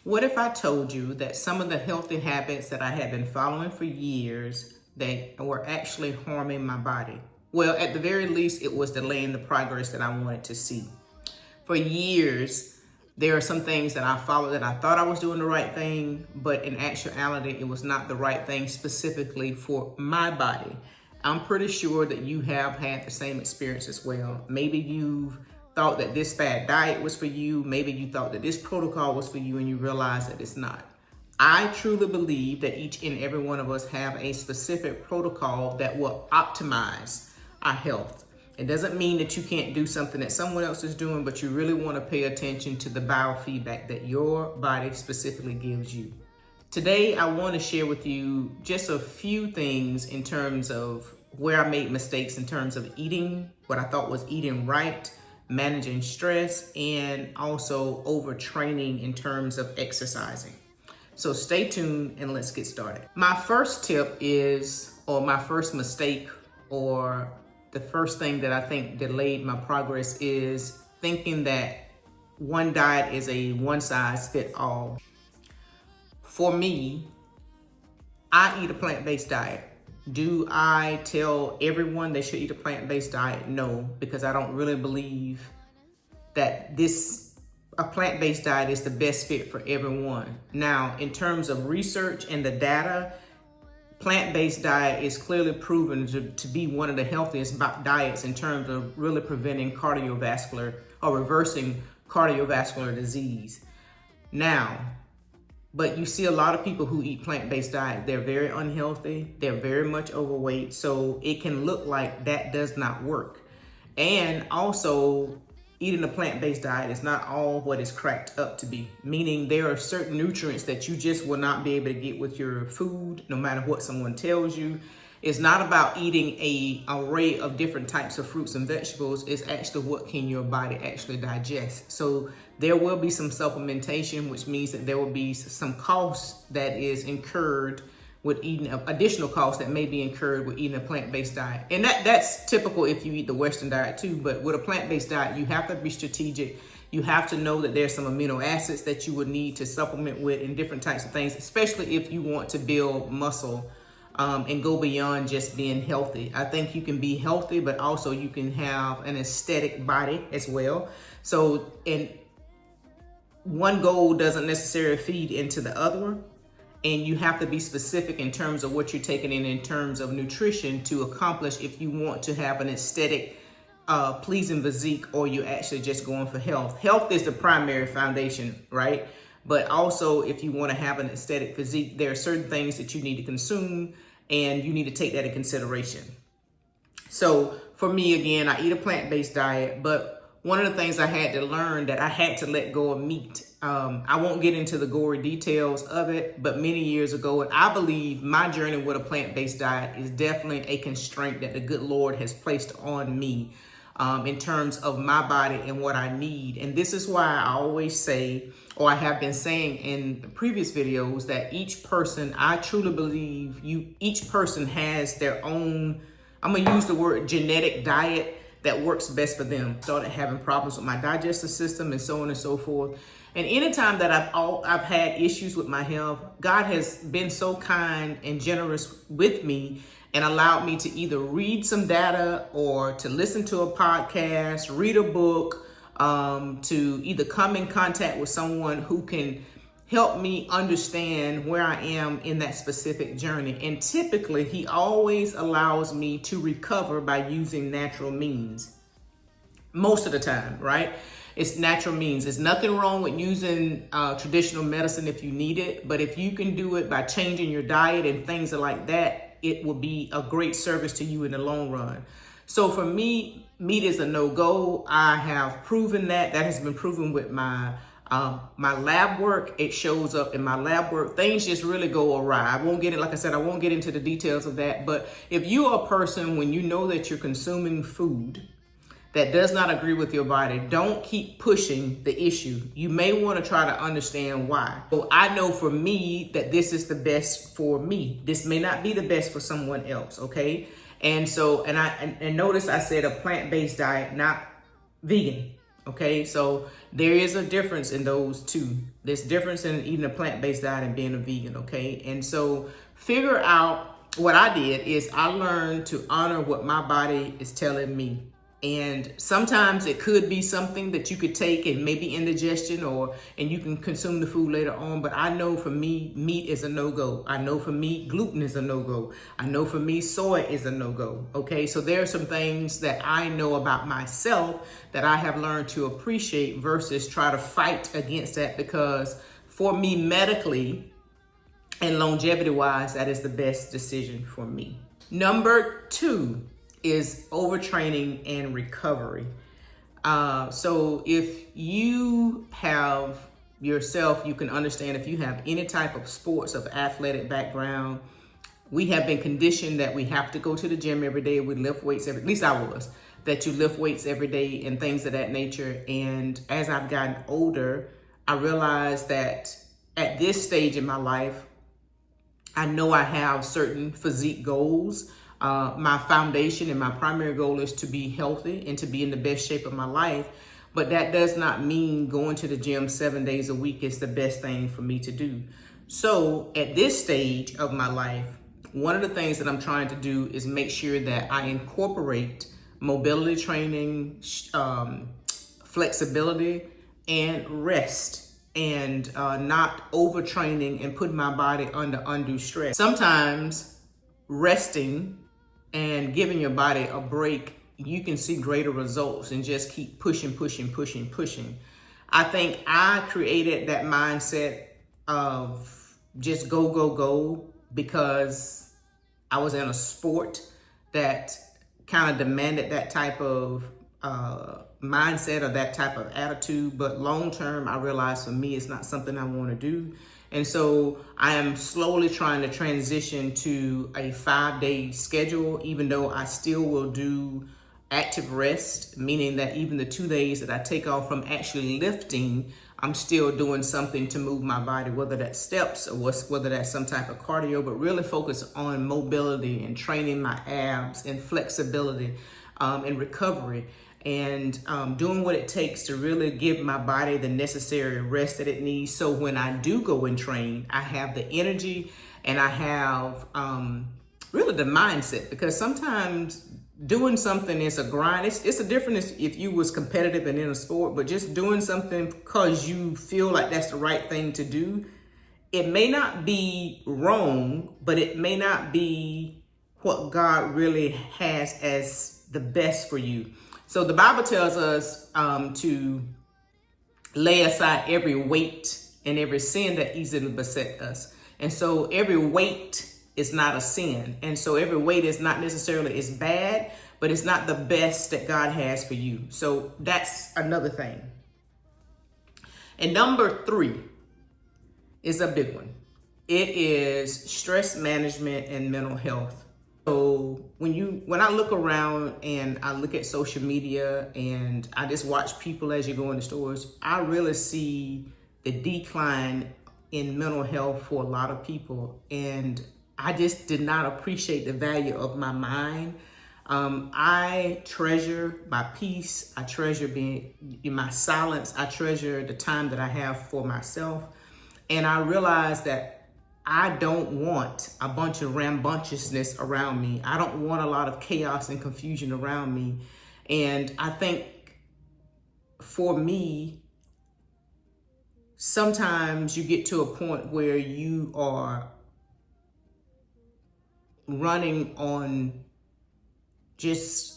What if I told you that some of the healthy habits that I had been following for years that were actually harming my body? Well, at the very least, it was delaying the progress that I wanted to see. For years, there are some things that I followed that I thought I was doing the right thing, but in actuality, it was not the right thing specifically for my body. I'm pretty sure that you have had the same experience as well. Maybe you've thought that this fad diet was for you. Maybe you thought that this protocol was for you and you realize that it's not. I truly believe that each and every one of us have a specific protocol that will optimize our health. It doesn't mean that you can't do something that someone else is doing, but you really want to pay attention to the biofeedback that your body specifically gives you. Today, I want to share with you just a few things in terms of where I made mistakes in terms of eating, what I thought was eating right, managing stress, and also overtraining in terms of exercising. So stay tuned and let's get started. My first tip is, or my first mistake, or the first thing that I think delayed my progress is thinking that one diet is a one size fit all. For me, I eat a plant-based diet. Do I tell everyone they should eat a plant-based diet? No, because I don't really believe that a plant-based diet is the best fit for everyone. Now, in terms of research and the data, plant-based diet is clearly proven to be one of the healthiest diets in terms of really preventing cardiovascular or reversing cardiovascular disease. Now, but you see a lot of people who eat plant-based diet, they're very unhealthy, they're very much overweight, so it can look like that does not work. And also, eating a plant-based diet is not all what it's cracked up to be, meaning there are certain nutrients that you just will not be able to get with your food, no matter what someone tells you. It's not about eating an array of different types of fruits and vegetables. It's actually what can your body actually digest. So there will be some supplementation, which means that there will be some cost that is incurred with eating, additional costs that may be incurred with eating a plant-based diet. And that's typical if you eat the Western diet too, but with a plant-based diet, you have to be strategic. You have to know that there's some amino acids that you would need to supplement with and different types of things, especially if you want to build muscle and go beyond just being healthy. I think you can be healthy, but also you can have an aesthetic body as well. So, and one goal doesn't necessarily feed into the other one. And you have to be specific in terms of what you're taking in terms of nutrition to accomplish if you want to have an aesthetic, pleasing physique, or you're actually just going for health. Health is the primary foundation, right? But also, if you want to have an aesthetic physique, there are certain things that you need to consume, and you need to take that in consideration. So for me, again, I eat a plant-based diet, but one of the things I had to learn that I had to let go of meat. I won't get into the gory details of it, but many years ago, and I believe my journey with a plant-based diet is definitely a constraint that the good Lord has placed on me in terms of my body and what I need. And this is why I always say, or I have been saying in the previous videos, that each person, I truly believe each person has their own, I'm gonna use the word genetic diet that works best for them. Started having problems with my digestive system and so on and so forth. And anytime that I've had issues with my health, God has been so kind and generous with me and allowed me to either read some data or to listen to a podcast, read a book, to either come in contact with someone who can help me understand where I am in that specific journey. And typically, he always allows me to recover by using natural means. Most of the time, right? It's natural means. There's nothing wrong with using traditional medicine if you need it, but if you can do it by changing your diet and things like that, it will be a great service to you in the long run. So for me, meat is a no-go. I have proven that. That has been proven with my lab work. It shows up in my lab work. Things just really go awry. I won't get into the details of that. But if you are a person, when you know that you're consuming food that does not agree with your body, don't keep pushing the issue. You may want to try to understand why. So I know for me that this is the best for me. This may not be the best for someone else, okay? And so, and notice I said a plant-based diet, not vegan. Okay, so there is a difference in those two. There's difference in eating a plant-based diet and being a vegan, okay? And so figure out, what I did is I learned to honor what my body is telling me. And sometimes it could be something that you could take and maybe indigestion, and you can consume the food later on. But I know for me, meat is a no-go. I know for me, gluten is a no-go. I know for me, soy is a no-go. Okay, so there are some things that I know about myself that I have learned to appreciate versus try to fight against that, because for me, medically and longevity wise, that is the best decision for me. Number 2 is overtraining and recovery. So if you have yourself, you can understand if you have any type of sports of athletic background, we have been conditioned that we have to go to the gym every day. We lift weights at least I was, that you lift weights every day and things of that nature. And as I've gotten older, I realized that at this stage in my life, I know I have certain physique goals. My foundation and my primary goal is to be healthy and to be in the best shape of my life. But that does not mean going to the gym 7 days a week is the best thing for me to do. So at this stage of my life, one of the things that I'm trying to do is make sure that I incorporate mobility training, flexibility, and rest, and not overtraining and putting my body under undue stress. Sometimes resting and giving your body a break, you can see greater results and just keep pushing. I think I created that mindset of just go because I was in a sport that kind of demanded that type of mindset or that type of attitude. But long term, I realized for me, it's not something I want to do. And so I am slowly trying to transition to a 5-day schedule, even though I still will do active rest, meaning that even the 2 days that I take off from actually lifting, I'm still doing something to move my body, whether that's steps or whether that's some type of cardio, but really focus on mobility and training my abs and flexibility and recovery, and doing what it takes to really give my body the necessary rest that it needs. So when I do go and train, I have the energy and I have really the mindset, because sometimes doing something is a grind. It's a difference if you was competitive and in a sport, but just doing something because you feel like that's the right thing to do. It may not be wrong, but it may not be what God really has as the best for you. So the Bible tells us to lay aside every weight and every sin that easily beset us. And so every weight is not a sin. And so every weight is not necessarily is bad, but it's not the best that God has for you. So that's another thing. And number 3 is a big one. It is stress management and mental health. So when I look around and I look at social media and I just watch people as you go in the stores, I really see the decline in mental health for a lot of people. And I just did not appreciate the value of my mind. I treasure my peace. I treasure being in my silence. I treasure the time that I have for myself. And I realized that I don't want a bunch of rambunctiousness around me. I don't want a lot of chaos and confusion around me. And I think for me, sometimes you get to a point where you are running on just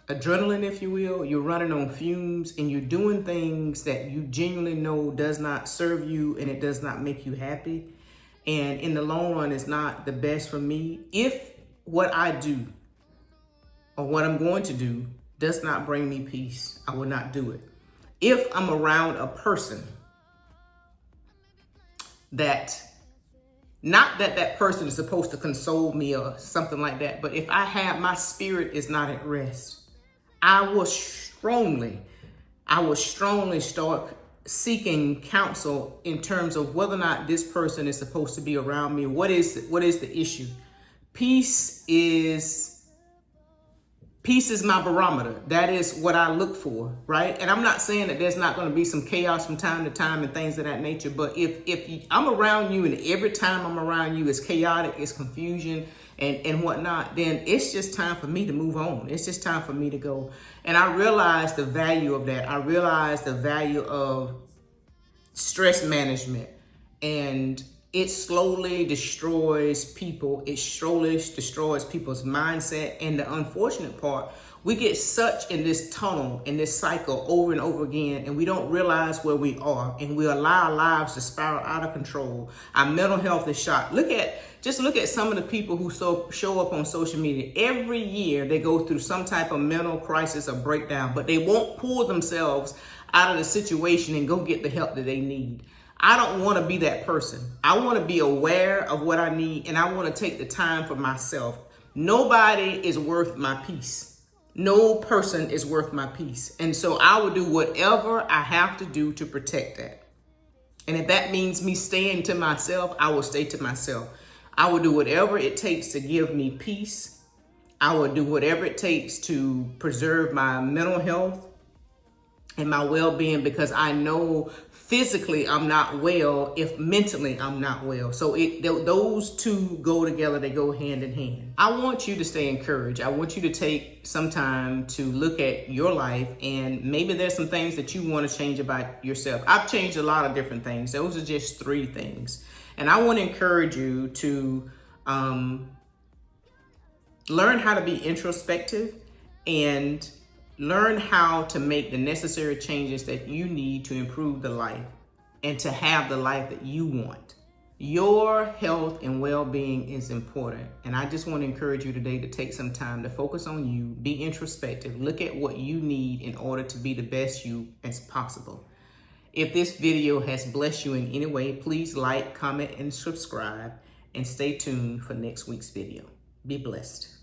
adrenaline, if you will. You're running on fumes and you're doing things that you genuinely know does not serve you and it does not make you happy. And in the long run, it's not the best for me. If what I do or what I'm going to do does not bring me peace, I will not do it. If I'm around a person that, not that that person is supposed to console me or something like that, but if my spirit is not at rest, I will strongly start seeking counsel in terms of whether or not this person is supposed to be around me. What is the issue? Peace is Peace is my barometer. That is what I look for, right? And I'm not saying that there's not going to be some chaos from time to time and things of that nature. But if I'm around you and every time I'm around you is chaotic, it's confusion and whatnot, then it's just time for me to move on. It's just time for me to go. And I realize the value of that. I realize the value of stress management, and it slowly destroys people. It slowly destroys people's mindset. And the unfortunate part, we get such in this tunnel, in this cycle over and over again, and we don't realize where we are, and we allow our lives to spiral out of control. Our mental health is shot. Just look at some of the people who show up on social media. Every year they go through some type of mental crisis or breakdown, but they won't pull themselves out of the situation and go get the help that they need. I don't want to be that person. I want to be aware of what I need, and I want to take the time for myself. Nobody is worth my peace. No person is worth my peace. And so I will do whatever I have to do to protect that. And if that means me staying to myself, I will stay to myself. I will do whatever it takes to give me peace. I will do whatever it takes to preserve my mental health and my well-being, because I know physically I'm not well if mentally I'm not well. So those two go together, they go hand in hand. I want you to stay encouraged. I want you to take some time to look at your life, and maybe there's some things that you want to change about yourself. I've changed a lot of different things. Those are just 3 things. And I want to encourage you to learn how to be introspective and learn how to make the necessary changes that you need to improve the life and to have the life that you want. Your health and well-being is important. And I just want to encourage you today to take some time to focus on you, be introspective, look at what you need in order to be the best you as possible. If this video has blessed you in any way, please like, comment, and subscribe, and stay tuned for next week's video. Be blessed.